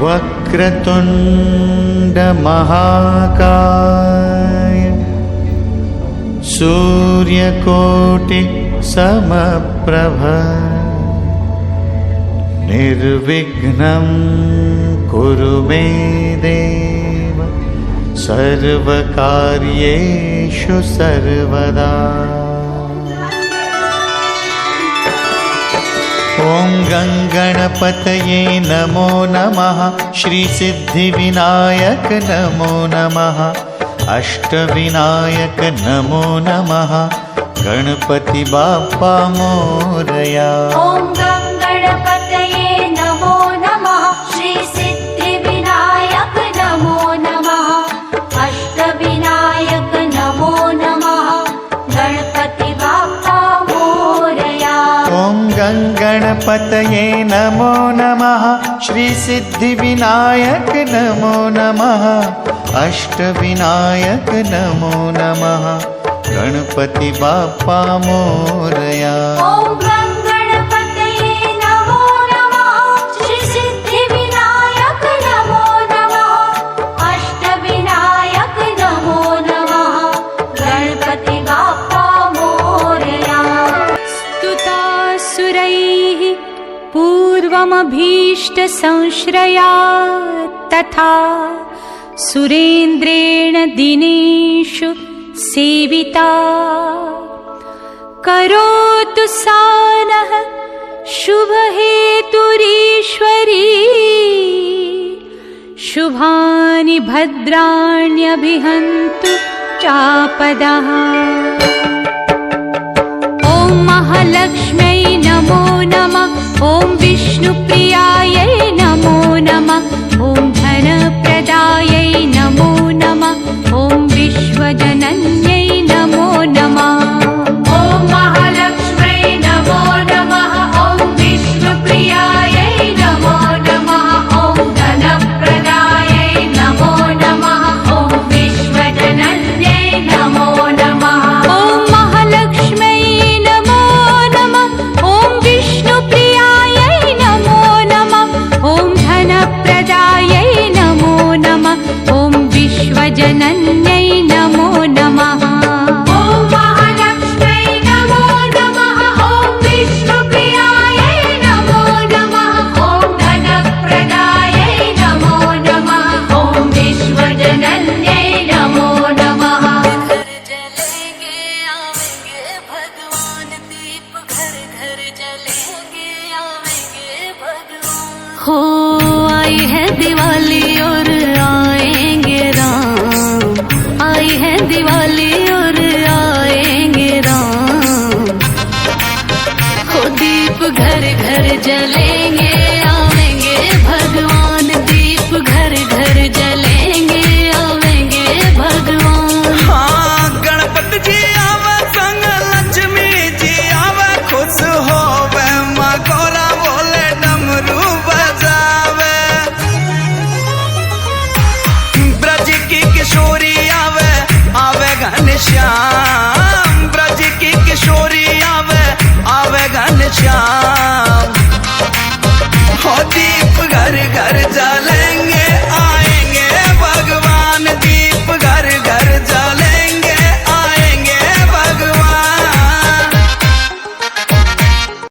वक्रतुण्ड महाकाय सूर्यकोटि समप्रभ निर्विघ्नं कुरु मे देव सर्वकार्येषु सर्वदा। ॐ गणपतये नमो नमः। श्रीसिद्धिविनायक नमो नमः। अष्टविनायक नमो नमः। गणपति बाप्पा मोरया। ॐ गणपतये नमो नमः। श्रीसिद्धिविनायक नमो नमः। अष्टविनायक नमो नमः। गणपति बाप्पा मोरया। ॐ गणपतये नमो नमः। श्रीसिद्धिविनायक नमो नमः। अष्टविनायक नमो नमः। गणपति बाप्पा मोरया। ॐ गणपतये नमो नमः। श्रीसिद्धिविनायक नमो नमः। अष्टविनायक नमो नमः। गणपति बाप्पा मोरया। स्तुतासुरैः पूर्वमभीष्टसंश्रया तथा सुरेन्द्रेण दिनेषु सेविता करोतु सा नः शुभहेतुरीश्वरी शुभानि भद्राण्यभिहन्तु चापदः। ॐ महालक्ष्म्यै नमो नमः। ॐ विष्णुप्रियायै नमो नमः। ॐ धनप्रदायै नमो नमः। ॐ विश्वजनन्यै नमो नमः। ॐ महालक्ष्म्यै नमो नमः। ॐ विष्णुप्रियायै नमो नमः। ॐ धनप्रदायै नमो नमः। ॐ विश्वजनन्यै नमो नमः। ॐ महालक्ष्म्यै नमो नमः। ॐ विष्णुप्रियायै नमो नमः। ॐ धनप्रदायै नमो नमः। ॐ विश्वजनन्यै नमो नमः। ॐ महालक्ष्म्यै नमो नमः। ॐ विष्णुप्रियायै नमो नमः। ॐ धनप्रदायै नमो नमः। ॐ विश्वजनन्यै नमो नमः। जलेंगे आवेंगे भगवान दीप घर घर जलेंगे आवेंगे भगवान। हो आई है दिवाली और आएंगे राम। आई है दिवाली और आएंगे राम। हो दीप घर घर जलेंगे